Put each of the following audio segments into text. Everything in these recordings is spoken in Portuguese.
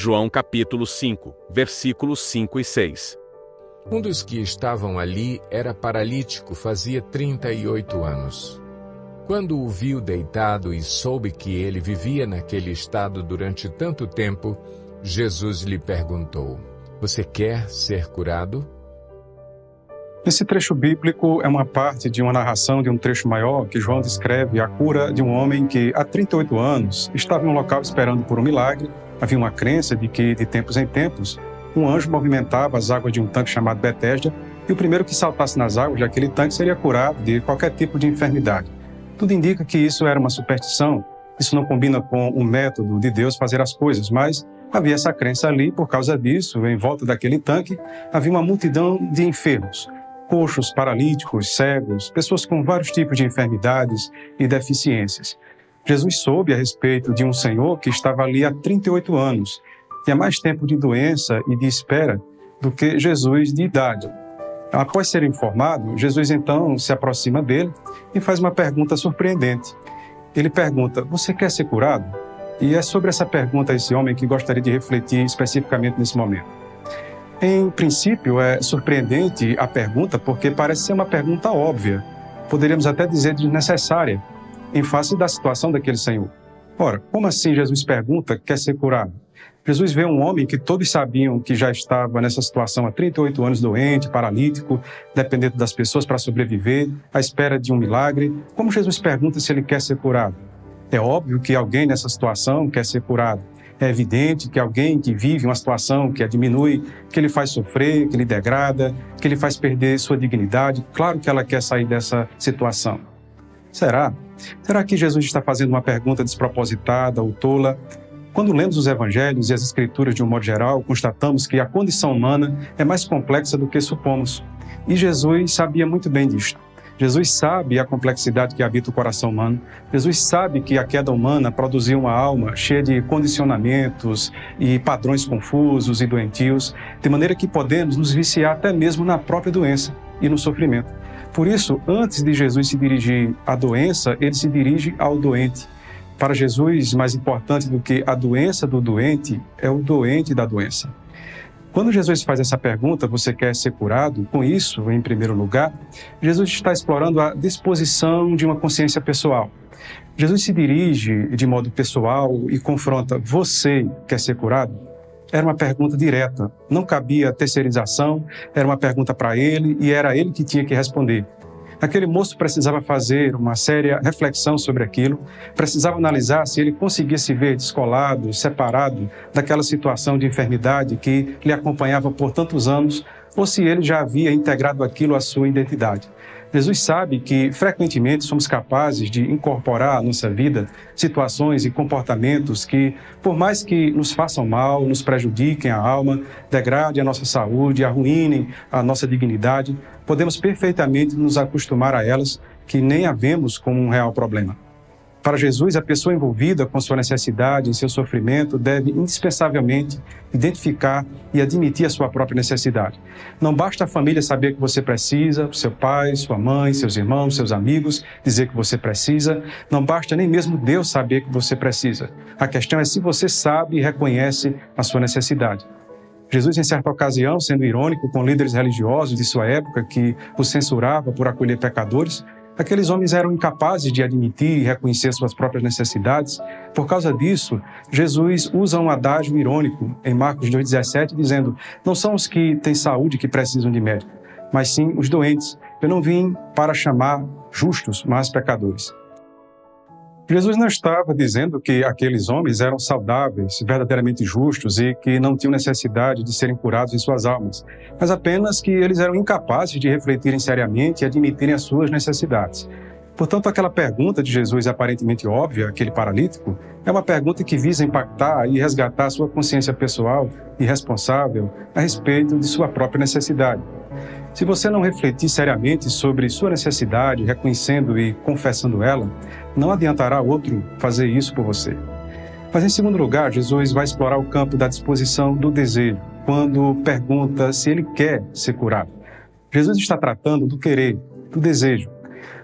João capítulo 5, versículos 5 e 6. Um dos que estavam ali era paralítico, fazia 38 anos. Quando o viu deitado e soube que ele vivia naquele estado durante tanto tempo, Jesus lhe perguntou: "Você quer ser curado?" Esse trecho bíblico é uma parte de uma narração de um trecho maior que João descreve a cura de um homem que, há 38 anos, estava em um local esperando por um milagre. Havia uma crença de que, de tempos em tempos, um anjo movimentava as águas de um tanque chamado Betesda e o primeiro que saltasse nas águas daquele tanque seria curado de qualquer tipo de enfermidade. Tudo indica que isso era uma superstição, isso não combina com o método de Deus fazer as coisas, mas havia essa crença ali. Por causa disso, em volta daquele tanque, havia uma multidão de enfermos, coxos, paralíticos, cegos, pessoas com vários tipos de enfermidades e deficiências. Jesus soube a respeito de um senhor que estava ali há 38 anos, tinha mais tempo de doença e de espera do que Jesus de idade. Após ser informado, Jesus então se aproxima dele e faz uma pergunta surpreendente. Ele pergunta: "Você quer ser curado?" E é sobre essa pergunta a esse homem que gostaria de refletir especificamente nesse momento. Em princípio, é surpreendente a pergunta porque parece ser uma pergunta óbvia, poderíamos até dizer desnecessária, em face da situação daquele senhor. Ora, como assim Jesus pergunta, quer ser curado? Jesus vê um homem que todos sabiam que já estava nessa situação há 38 anos doente, paralítico, dependendo das pessoas para sobreviver, à espera de um milagre. Como Jesus pergunta se ele quer ser curado? É óbvio que alguém nessa situação quer ser curado. É evidente que alguém que vive uma situação que a diminui, que ele faz sofrer, que ele degrada, que ele faz perder sua dignidade, claro que ela quer sair dessa situação. Será? Será que Jesus está fazendo uma pergunta despropositada ou tola? Quando lemos os evangelhos e as escrituras de um modo geral, constatamos que a condição humana é mais complexa do que supomos. E Jesus sabia muito bem disto. Jesus sabe a complexidade que habita o coração humano. Jesus sabe que a queda humana produziu uma alma cheia de condicionamentos e padrões confusos e doentios, de maneira que podemos nos viciar até mesmo na própria doença e no sofrimento. Por isso, antes de Jesus se dirigir à doença, ele se dirige ao doente. Para Jesus, mais importante do que a doença do doente é o doente da doença. Quando Jesus faz essa pergunta, você quer ser curado? Com isso, em primeiro lugar, Jesus está explorando a disposição de uma consciência pessoal. Jesus se dirige de modo pessoal e confronta: "Você quer ser curado?" Era uma pergunta direta, não cabia terceirização, era uma pergunta para ele e era ele que tinha que responder. Aquele moço precisava fazer uma séria reflexão sobre aquilo, precisava analisar se ele conseguia se ver descolado, separado daquela situação de enfermidade que lhe acompanhava por tantos anos, ou se ele já havia integrado aquilo à sua identidade. Jesus sabe que, frequentemente, somos capazes de incorporar à nossa vida situações e comportamentos que, por mais que nos façam mal, nos prejudiquem a alma, degradem a nossa saúde, arruinem a nossa dignidade, podemos perfeitamente nos acostumar a elas, que nem a vemos como um real problema. Para Jesus, a pessoa envolvida com sua necessidade e seu sofrimento deve indispensavelmente identificar e admitir a sua própria necessidade. Não basta a família saber que você precisa, seu pai, sua mãe, seus irmãos, seus amigos dizer que você precisa. Não basta nem mesmo Deus saber que você precisa. A questão é se você sabe e reconhece a sua necessidade. Jesus, em certa ocasião, sendo irônico com líderes religiosos de sua época que o censuravam por acolher pecadores, aqueles homens eram incapazes de admitir e reconhecer suas próprias necessidades. Por causa disso, Jesus usa um adágio irônico em Marcos 2,17, dizendo: "Não são os que têm saúde que precisam de médico, mas sim os doentes. Eu não vim para chamar justos, mas pecadores." Jesus não estava dizendo que aqueles homens eram saudáveis, verdadeiramente justos e que não tinham necessidade de serem curados em suas almas, mas apenas que eles eram incapazes de refletirem seriamente e admitirem as suas necessidades. Portanto, aquela pergunta de Jesus aparentemente óbvia, aquele paralítico, é uma pergunta que visa impactar e resgatar sua consciência pessoal e responsável a respeito de sua própria necessidade. Se você não refletir seriamente sobre sua necessidade, reconhecendo e confessando ela, não adiantará outro fazer isso por você. Mas, em segundo lugar, Jesus vai explorar o campo da disposição do desejo, quando pergunta se ele quer ser curado. Jesus está tratando do querer, do desejo.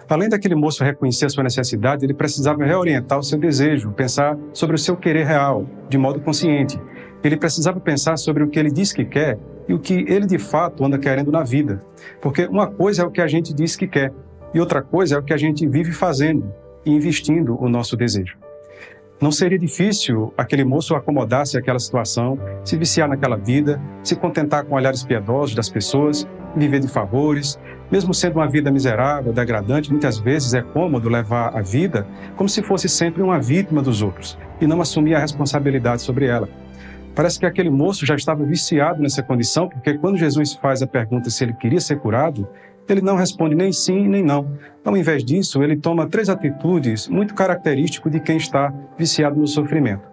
Além daquele moço reconhecer a sua necessidade, ele precisava reorientar o seu desejo, pensar sobre o seu querer real, de modo consciente. Ele precisava pensar sobre o que ele diz que quer e o que ele de fato anda querendo na vida. Porque uma coisa é o que a gente diz que quer e outra coisa é o que a gente vive fazendo e investindo o nosso desejo. Não seria difícil aquele moço acomodar-se àquela situação, se viciar naquela vida, se contentar com olhares piedosos das pessoas, viver de favores. Mesmo sendo uma vida miserável, degradante, muitas vezes é cômodo levar a vida como se fosse sempre uma vítima dos outros e não assumir a responsabilidade sobre ela. Parece que aquele moço já estava viciado nessa condição, porque quando Jesus faz a pergunta se ele queria ser curado, ele não responde nem sim nem não. Ao invés disso, ele toma 3 atitudes muito características de quem está viciado no sofrimento.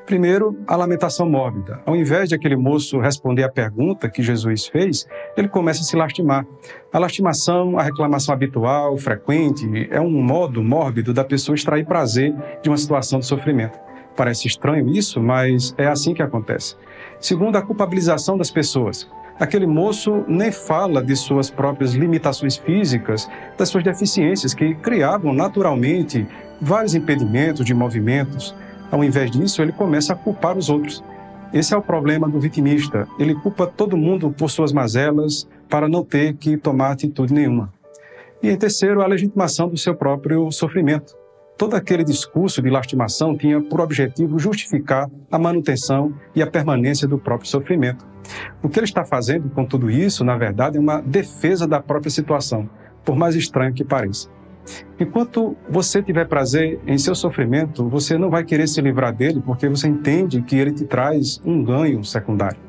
Primeiro, a lamentação mórbida. Ao invés de aquele moço responder à pergunta que Jesus fez, ele começa a se lastimar. A lastimação, a reclamação habitual, frequente, é um modo mórbido da pessoa extrair prazer de uma situação de sofrimento. Parece estranho isso, mas é assim que acontece. Segundo, a culpabilização das pessoas. Aquele moço nem fala de suas próprias limitações físicas, das suas deficiências que criavam naturalmente vários impedimentos de movimentos. Ao invés disso, ele começa a culpar os outros. Esse é o problema do vitimista. Ele culpa todo mundo por suas mazelas para não ter que tomar atitude nenhuma. E em terceiro, a legitimação do seu próprio sofrimento. Todo aquele discurso de lastimação tinha por objetivo justificar a manutenção e a permanência do próprio sofrimento. O que ele está fazendo com tudo isso, na verdade, é uma defesa da própria situação, por mais estranho que pareça. Enquanto você tiver prazer em seu sofrimento, você não vai querer se livrar dele porque você entende que ele te traz um ganho secundário.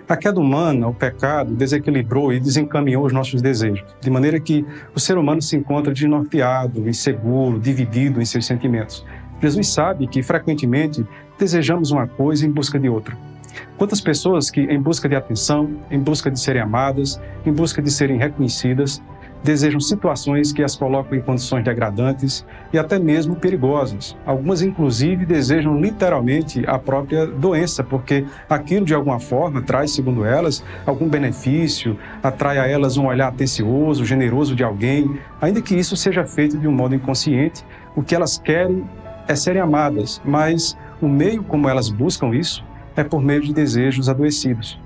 A queda humana, o pecado, desequilibrou e desencaminhou os nossos desejos, de maneira que o ser humano se encontra desnorteado, inseguro, dividido em seus sentimentos. Jesus sabe que, frequentemente, desejamos uma coisa em busca de outra. Quantas pessoas que, em busca de atenção, em busca de serem amadas, em busca de serem reconhecidas, desejam situações que as colocam em condições degradantes e até mesmo perigosas. Algumas, inclusive, desejam literalmente a própria doença, porque aquilo, de alguma forma, traz, segundo elas, algum benefício, atrai a elas um olhar atencioso, generoso de alguém, ainda que isso seja feito de um modo inconsciente. O que elas querem é serem amadas, mas o meio como elas buscam isso é por meio de desejos adoecidos.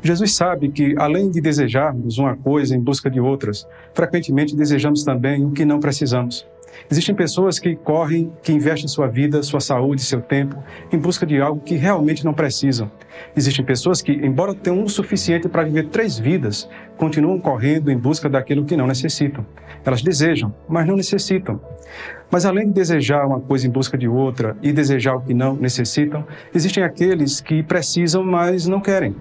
Jesus sabe que, além de desejarmos uma coisa em busca de outras, frequentemente desejamos também o que não precisamos. Existem pessoas que correm, que investem sua vida, sua saúde, seu tempo, em busca de algo que realmente não precisam. Existem pessoas que, embora tenham o suficiente para viver 3 vidas, continuam correndo em busca daquilo que não necessitam. Elas desejam, mas não necessitam. Mas além de desejar uma coisa em busca de outra e desejar o que não necessitam, existem aqueles que precisam, mas não querem.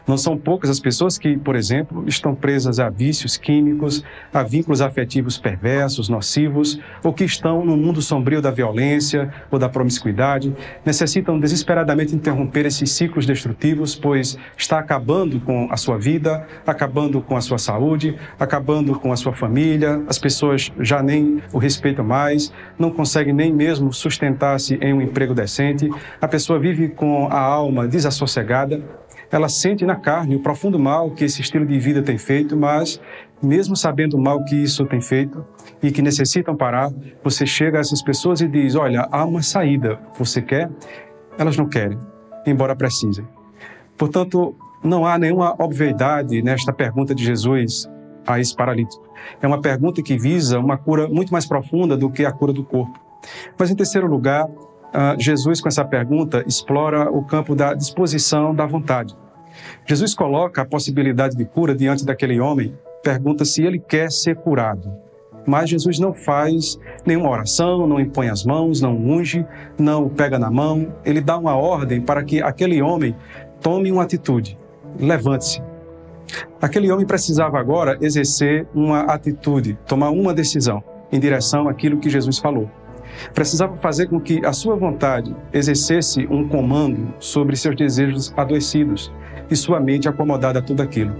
Não são poucas as pessoas que, por exemplo, estão presas a vícios químicos, a vínculos afetivos perversos, nocivos, ou que estão no mundo sombrio da violência ou da promiscuidade, necessitam desesperadamente interromper esses ciclos destrutivos, pois está acabando com a sua vida, acabando com a sua saúde, acabando com a sua família, as pessoas já nem o respeitam mais, não conseguem nem mesmo sustentar-se em um emprego decente, a pessoa vive com a alma desassossegada. Ela sente na carne o profundo mal que esse estilo de vida tem feito, mas, mesmo sabendo o mal que isso tem feito e que necessitam parar, você chega a essas pessoas e diz, olha, há uma saída, você quer? Elas não querem, embora precisem. Portanto, não há nenhuma obviedade nesta pergunta de Jesus a esse paralítico. É uma pergunta que visa uma cura muito mais profunda do que a cura do corpo. Mas, em terceiro lugar, Jesus, com essa pergunta, explora o campo da disposição da vontade. Jesus coloca a possibilidade de cura diante daquele homem, pergunta se ele quer ser curado. Mas Jesus não faz nenhuma oração, não impõe as mãos, não unge, não o pega na mão. Ele dá uma ordem para que aquele homem tome uma atitude, levante-se. Aquele homem precisava agora exercer uma atitude, tomar uma decisão em direção àquilo que Jesus falou. Precisava fazer com que a sua vontade exercesse um comando sobre seus desejos adoecidos e sua mente acomodada a tudo aquilo.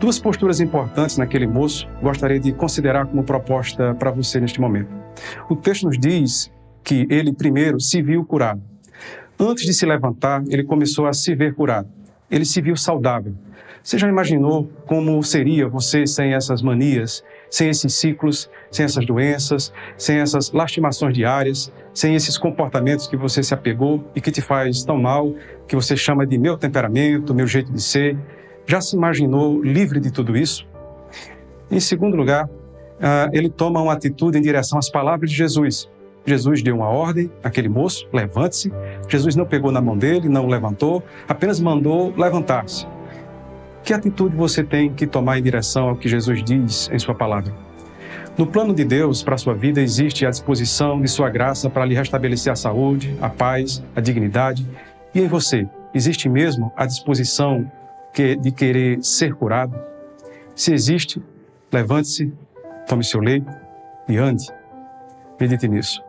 2 posturas importantes naquele moço gostaria de considerar como proposta para você neste momento. O texto nos diz que ele primeiro se viu curado. Antes de se levantar, ele começou a se ver curado. Ele se viu saudável. Você já imaginou como seria você sem essas manias, sem esses ciclos, sem essas doenças, sem essas lastimações diárias, sem esses comportamentos que você se apegou e que te faz tão mal, que você chama de meu temperamento, meu jeito de ser? Já se imaginou livre de tudo isso? Em segundo lugar, ele toma uma atitude em direção às palavras de Jesus. Jesus deu uma ordem àquele moço, levante-se. Jesus não pegou na mão dele, não o levantou, apenas mandou levantar-se. Que atitude você tem que tomar em direção ao que Jesus diz em sua palavra? No plano de Deus para a sua vida existe a disposição de sua graça para lhe restabelecer a saúde, a paz, a dignidade. E em você, existe mesmo a disposição de querer ser curado? Se existe, levante-se, tome seu leito e ande. Medite nisso.